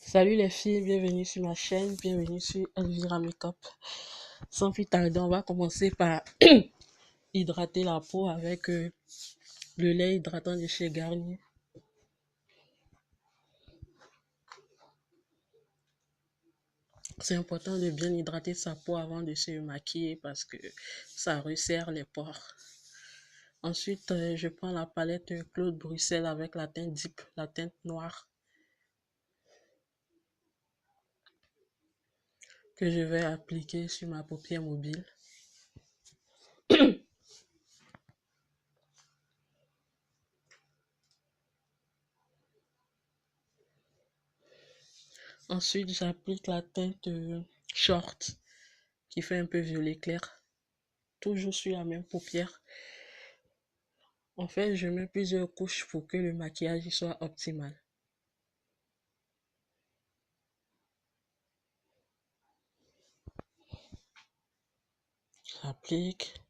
Salut les filles, bienvenue sur ma chaîne, bienvenue sur Elvira Makeup. Sans plus tarder, on va commencer par hydrater la peau avec le lait hydratant de chez Garnier. C'est important de bien hydrater sa peau avant de se maquiller parce que ça resserre les pores. Ensuite, je prends la palette Claude Bruxelles avec la teinte Deep, la teinte noire, que je vais appliquer sur ma paupière mobile. Ensuite, j'applique la teinte Short qui fait un peu violet clair, toujours sur la même paupière. En fait, je mets plusieurs couches pour que le maquillage soit optimal. J'applique.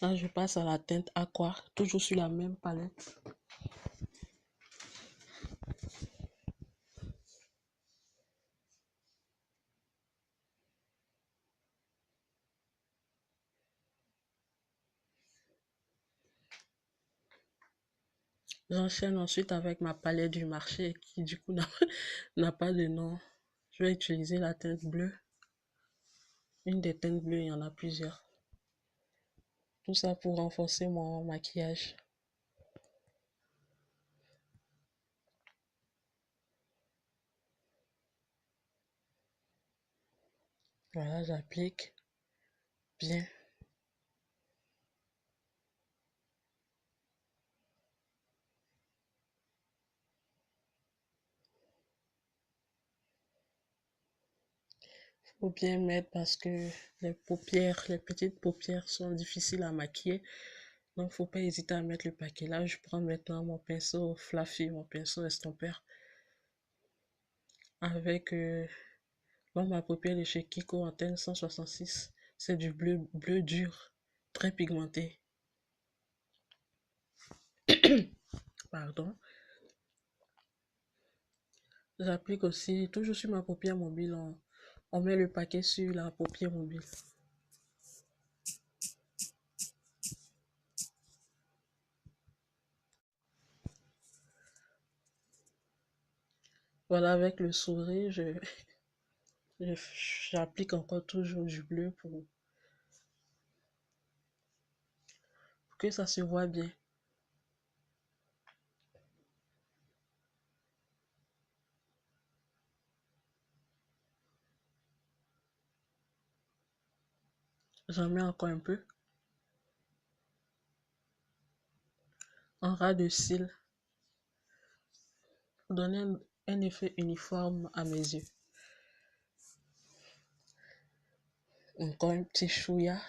Là, je passe à la teinte Aqua, toujours sur la même palette. J'enchaîne ensuite avec ma palette du marché qui du coup n'a pas de nom. Je vais utiliser la teinte bleue. Une des teintes bleues, il y en a plusieurs. Tout ça pour renforcer mon maquillage. Voilà, j'applique bien. Faut bien mettre parce que les petites paupières sont difficiles à maquiller. Donc, faut pas hésiter à mettre le paquet. Là, je prends maintenant mon pinceau Fluffy, mon pinceau estompeur, avec dans ma paupière de chez Kiko Antenne 166. C'est du bleu dur, très pigmenté. Pardon. J'applique aussi, toujours sur ma paupière mobile, on met le paquet sur la paupière mobile. Voilà, avec le sourire, j'applique encore toujours du bleu pour que ça se voit bien. J'en mets encore un peu. En ras de cils, pour donner un effet uniforme à mes yeux. Encore un petit chouïa.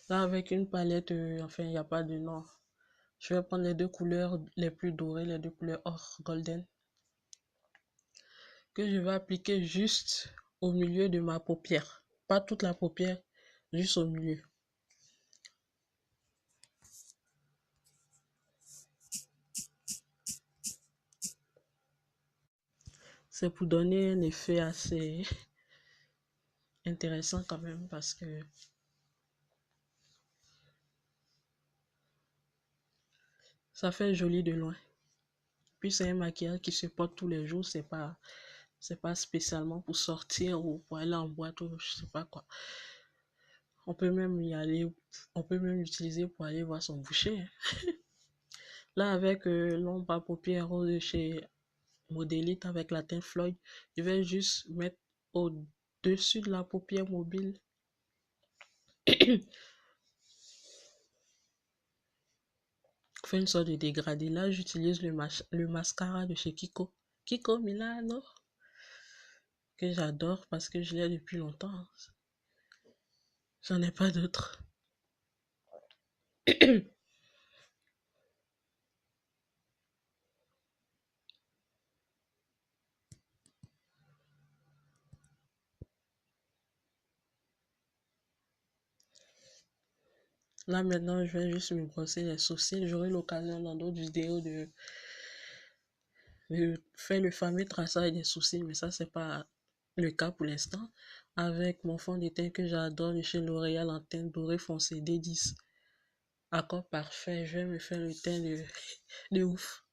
Là, avec une palette, enfin, il n'y a pas de nom. Je vais prendre les deux couleurs les plus dorées, les deux couleurs or golden, que je vais appliquer juste au milieu de ma paupière. Pas toute la paupière, juste au milieu. C'est pour donner un effet assez intéressant quand même parce que ça fait joli de loin. Puis c'est un maquillage qui se porte tous les jours, c'est pas spécialement pour sortir ou pour aller en boîte ou je sais pas quoi. On peut même y aller, on peut même l'utiliser pour aller voir son boucher. Là, avec l'ombre à paupières rose de chez Modélite avec la teinte Floyd, je vais juste mettre au-dessus de la paupière mobile. Fait une sorte de dégradé. Là, j'utilise le mascara de chez Kiko. Kiko Milano, que j'adore parce que je l'ai depuis longtemps. J'en ai pas d'autres. Là, maintenant, je vais juste me brosser les sourcils. J'aurai l'occasion dans d'autres vidéos de faire le fameux traçage des sourcils, mais ça, c'est pas le cas pour l'instant. Avec mon fond de teint que j'adore de chez L'Oréal en teint doré foncé D10. Accord parfait, je vais me faire le teint de ouf.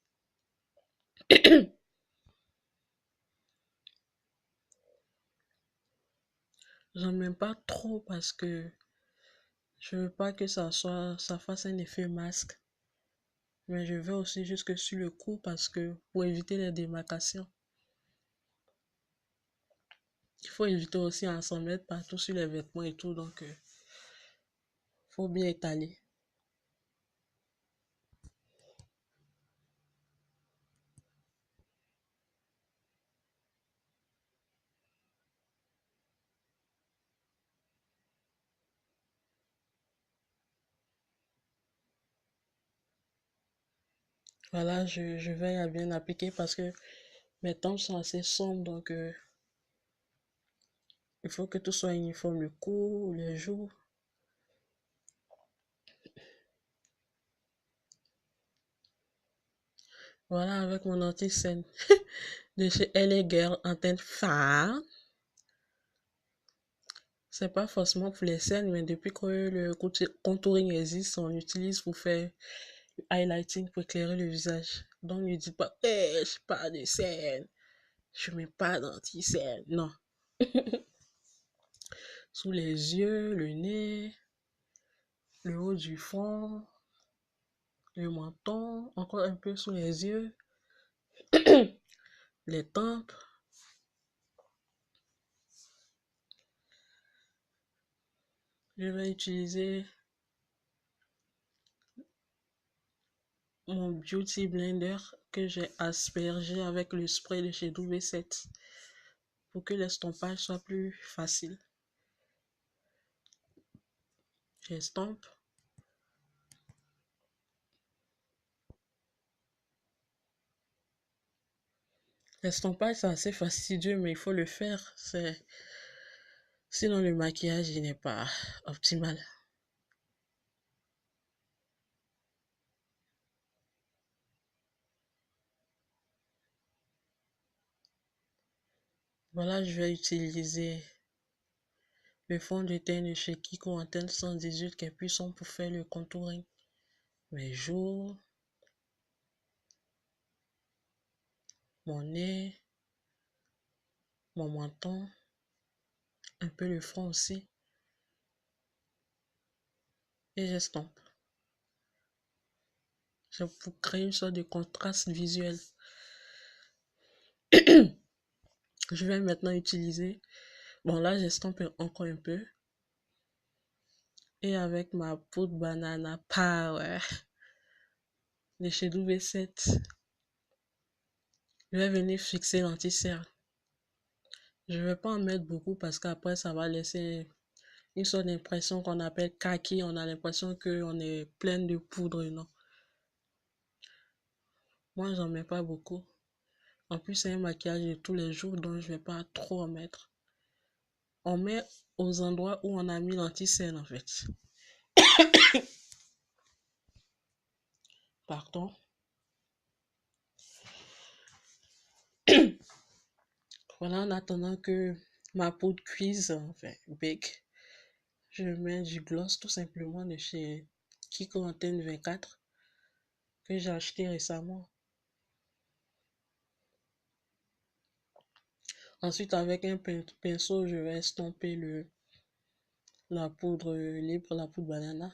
J'en mets pas trop parce que je veux pas que ça fasse un effet masque. Mais je vais aussi jusque sur le cou parce que pour éviter les démarcations. Il faut éviter aussi à s'en mettre partout sur les vêtements et tout, donc faut bien étaler. Voilà, je veille à bien appliquer parce que mes tempes sont assez sombres, donc il faut que tout soit uniforme, le cou, les joues. Voilà, avec mon anti-scène de chez LA Girl en teinte femme. C'est pas forcément pour les scènes, mais depuis que le contouring existe, on l'utilise pour faire le highlighting pour éclairer le visage. Donc ne dis pas, je suis pas de scène, je mets pas d'anti-scène. Non. Sous les yeux, le nez, le haut du front, le menton, encore un peu sous les yeux, les tempes. Je vais utiliser mon Beauty Blender que j'ai aspergé avec le spray de chez W7 pour que l'estompage soit plus facile. J'estompe. L'estompage, c'est assez fastidieux, mais il faut le faire. Sinon, le maquillage, il n'est pas optimal. Voilà, je vais utiliser le fond de teint de chez Kiko en teinte 118 qui est puissant pour faire le contouring. Mes joues, mon nez, mon menton, un peu le front aussi. Et j'estompe. C'est pour créer une sorte de contraste visuel. Je vais maintenant utiliser. Bon, là, j'estompe encore un peu. Et avec ma poudre banana power de chez W7, je vais venir fixer l'anti-cercle. Je ne vais pas en mettre beaucoup parce qu'après, ça va laisser une sorte d'impression qu'on appelle kaki. On a l'impression qu'on est plein de poudre, non. Moi, j'en mets pas beaucoup. En plus, c'est un maquillage de tous les jours, donc je vais pas trop en mettre. On met aux endroits où on a mis l'anti-cercle, en fait. Pardon. Voilà, en attendant que ma poudre cuise, enfin, bake, je mets du gloss tout simplement de chez Kiko Antenne 24 que j'ai acheté récemment. Ensuite, avec un pinceau, je vais estomper la poudre libre, la poudre banana.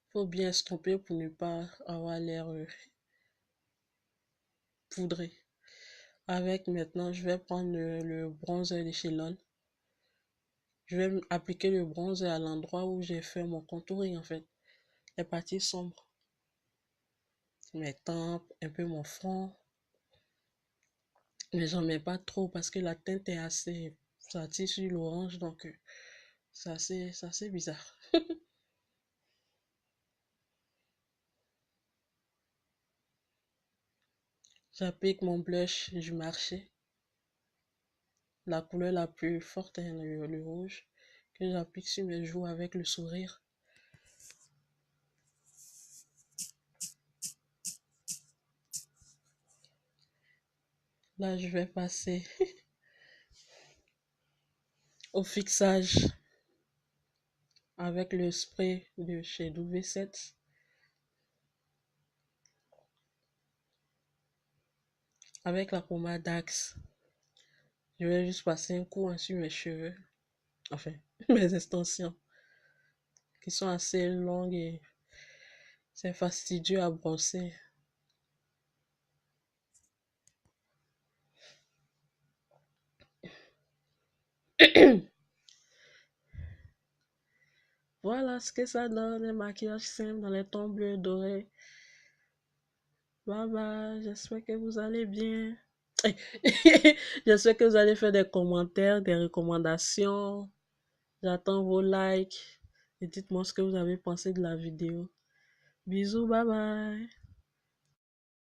Faut bien estomper pour ne pas avoir l'air poudré. Avec maintenant, je vais prendre le bronzer de chez LOL. Je vais appliquer le bronzer à l'endroit où j'ai fait mon contouring en fait. Les parties sombres. Mes tempes, un peu mon front. Mais j'en mets pas trop parce que la teinte est assez. Ça tire sur l'orange donc c'est assez bizarre. J'applique mon blush du marché. La couleur la plus forte est le rouge. que j'applique sur mes joues avec le sourire. Là, je vais passer au fixage avec le spray de chez W7. Avec la pommade d'Axe. Je vais juste passer un coup sur mes cheveux. Enfin, mes extensions. Qui sont assez longues et c'est fastidieux à brosser. Voilà ce que ça donne, un maquillage simple dans les tons bleus dorés. Bye bye, j'espère que vous allez bien. J'espère que vous allez faire des commentaires, des recommandations. J'attends vos likes et dites-moi ce que vous avez pensé de la vidéo. Bisous, bye bye.